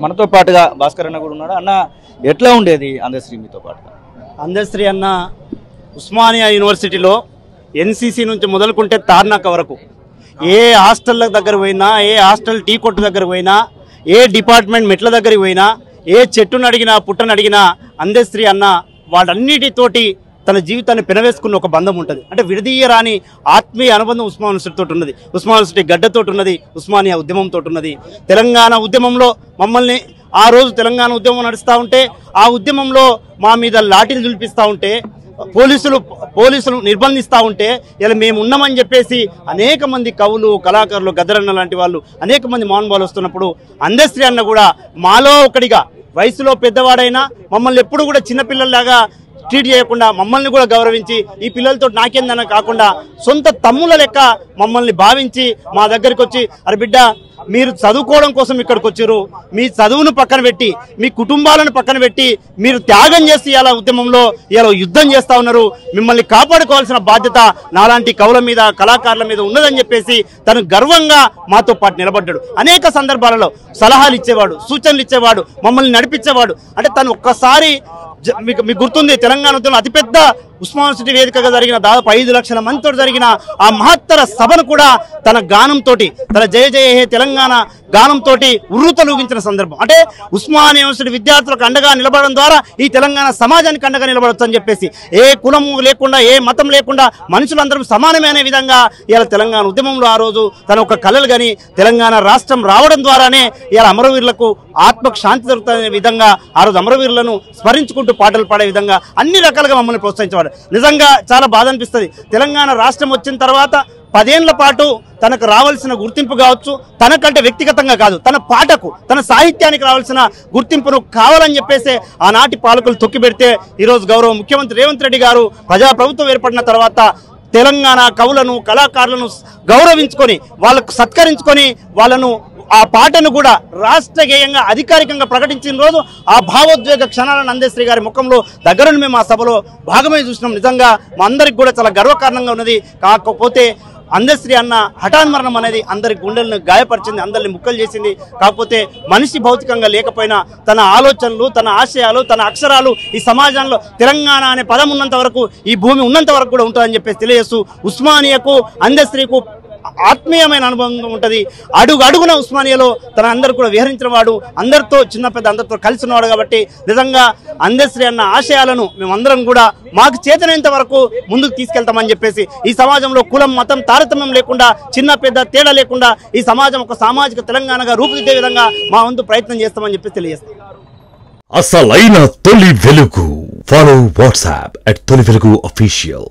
మనతో పాటుగా భాస్కర్ అన్న కూడా ఉన్నాడు. అన్న ఎట్లా ఉండేది అందశ్రీ మీతో పాటుగా? అందశ్రీ అన్న ఉస్మానియా యూనివర్సిటీలో ఎన్సీసీ నుంచి మొదలుకుంటే తార్నాక వరకు ఏ హాస్టల్ దగ్గర పోయినా, ఏ హాస్టల్ టీ కొట్టు దగ్గర పోయినా, ఏ డిపార్ట్మెంట్ మెట్ల దగ్గరికి పోయినా, ఏ చెట్టును అడిగినా పుట్టను అడిగినా అందశ్రీ అన్న వాటన్నిటితోటి తన జీవితాన్ని పెనవేసుకున్న ఒక బంధం ఉంటుంది. అంటే విడదీయరాని ఆత్మీయ అనుబంధం ఉస్మానియా యూనివర్సిటీతో ఉన్నది, ఉస్మానియా యూనివర్సిటీ గడ్డతో ఉన్నది, ఉస్మానియా ఉద్యమంతో ఉన్నది. తెలంగాణ ఉద్యమంలో మమ్మల్ని ఆ రోజు తెలంగాణ ఉద్యమం నడుస్తూ ఉంటే ఆ ఉద్యమంలో మా మీద లాఠీలు దులిపిస్తూ ఉంటే పోలీసులు నిర్బంధిస్తూ ఉంటే ఇలా మేము ఉన్నామని చెప్పేసి అనేక మంది కవులు, కళాకారులు, గద్దరన్న లాంటి వాళ్ళు అనేక మంది మౌనబాలు వస్తున్నప్పుడు అందశ్రీ అన్న కూడా మాలో ఒకడిగా వయసులో పెద్దవాడైనా మమ్మల్ని ఎప్పుడు కూడా చిన్నపిల్లల్లాగా ట్రీట్ చేయకుండా మమ్మల్ని కూడా గౌరవించి ఈ పిల్లలతో నాకేందన్న కాకుండా సొంత తమ్ముల లెక్క మమ్మల్ని భావించి మా దగ్గరికి వచ్చి, అరే బిడ్డ మీరు చదువుకోవడం కోసం ఇక్కడికి వచ్చారు, మీ చదువును పక్కన పెట్టి మీ కుటుంబాలను పక్కన పెట్టి మీరు త్యాగం చేసి ఇలా ఉద్యమంలో ఇలా యుద్ధం చేస్తూ ఉన్నారు, మిమ్మల్ని కాపాడుకోవాల్సిన బాధ్యత నాలాంటి కవుల మీద, కళాకారుల మీద ఉన్నదని చెప్పేసి తను గర్వంగా మాతో పాటు నిలబడ్డాడు. అనేక సందర్భాలలో సలహాలు ఇచ్చేవాడు, సూచనలు ఇచ్చేవాడు, మమ్మల్ని నడిపించేవాడు. అంటే తను ఒక్కసారి మీకు గుర్తుంది, తెలంగాణ ఉద్యమంలో అతిపెద్ద ఉస్మానియా యూనివర్సిటీ వేదికగా జరిగిన దాదాపు 5 లక్షల మందితో జరిగిన ఆ మహత్తర సభను కూడా తన గానంతో, తన జయ జయ హే తెలంగాణ గానంతో ఉర్రుతలూగించిన సందర్భం. అంటే ఉస్మానియా యూనివర్సిటీ విద్యార్థులకు అండగా నిలబడడం ద్వారా ఈ తెలంగాణ సమాజానికి అండగా నిలబడవచ్చు అని చెప్పేసి, ఏ కులము లేకుండా, ఏ మతం లేకుండా మనుషులందరూ సమానమే అనే విధంగా ఇలా తెలంగాణ ఉద్యమంలో ఆ రోజు తన ఒక కళలు కానీ తెలంగాణ రాష్ట్రం రావడం ద్వారానే ఇలా అమరవీరులకు ఆత్మకు శాంతి దొరుకుతున్న విధంగా ఆ రోజు అమరవీరులను స్మరించుకుంటూ పాటలు పాడే విధంగా అన్ని రకాలుగా మమ్మల్ని ప్రోత్సహించేవాడు. నిజంగా చాలా బాధ అనిపిస్తుంది. తెలంగాణ రాష్ట్రం వచ్చిన తర్వాత 10 ఏళ్ల పాటు తనకు రావాల్సిన గుర్తింపు కావచ్చు, తనకంటే వ్యక్తిగతంగా కాదు, తన పాటకు, తన సాహిత్యానికి రావాల్సిన గుర్తింపును కావాలని చెప్పేసి ఆనాటి పాలకులు తొక్కిపెడితే ఈరోజు గౌరవ ముఖ్యమంత్రి రేవంత్ రెడ్డి గారు ప్రజాప్రభుత్వం ఏర్పడిన తర్వాత తెలంగాణ కవులను, కళాకారులను గౌరవించుకొని వాళ్ళకు సత్కరించుకొని వాళ్ళను ఆ పాటను కూడా రాష్ట్ర గేయంగా అధికారికంగా ప్రకటించిన రోజు ఆ భావోద్వేగ క్షణాలను అందశ్రీ గారి ముఖంలో దగ్గరను మేము ఆ సభలో భాగమై చూసినాం. నిజంగా మా అందరికి కూడా చాలా గర్వకారణంగా ఉన్నది. కాకపోతే అందశ్రీ అన్న హఠాన్ మరణం అనేది అందరి గుండెలను గాయపరిచింది, అందరిని ముక్కలు చేసింది. కాకపోతే మనిషి భౌతికంగా లేకపోయినా తన ఆలోచనలు, తన ఆశయాలు, తన అక్షరాలు ఈ సమాజంలో తెలంగాణ అనే పదం ఉన్నంత వరకు, ఈ భూమి ఉన్నంత వరకు కూడా ఉంటుందని చెప్పేసి తెలియజేస్తూ ఉస్మానియాకు, అందశ్రీకు ఆత్మీయమైన అనుభవం ఉంటుంది. అడుగు అడుగున ఉస్మానియాలో తన అందరూ కూడా విహరించిన వాడు, అందరితో చిన్న పెద్ద అందరితో కలిసి ఉన్నవాడు. కాబట్టి నిజంగా అందశ్రీ అన్న ఆశయాలను మేమందరం కూడా మాకు చేతనైనంత వరకు ముందుకు తీసుకెళ్తామని చెప్పేసి, ఈ సమాజంలో కులం, మతం తారతమ్యం లేకుండా, చిన్న పెద్ద తేడా లేకుండా ఈ సమాజం ఒక సామాజిక తెలంగాణగా రూపుదిద్దే విధంగా మా వంతు ప్రయత్నం చేస్తామని చెప్పేసి తెలియజేస్తాం. అసలైన తొలి వెలుగు. ఫాలో వాట్సాప్ @తొలి వెలుగు official.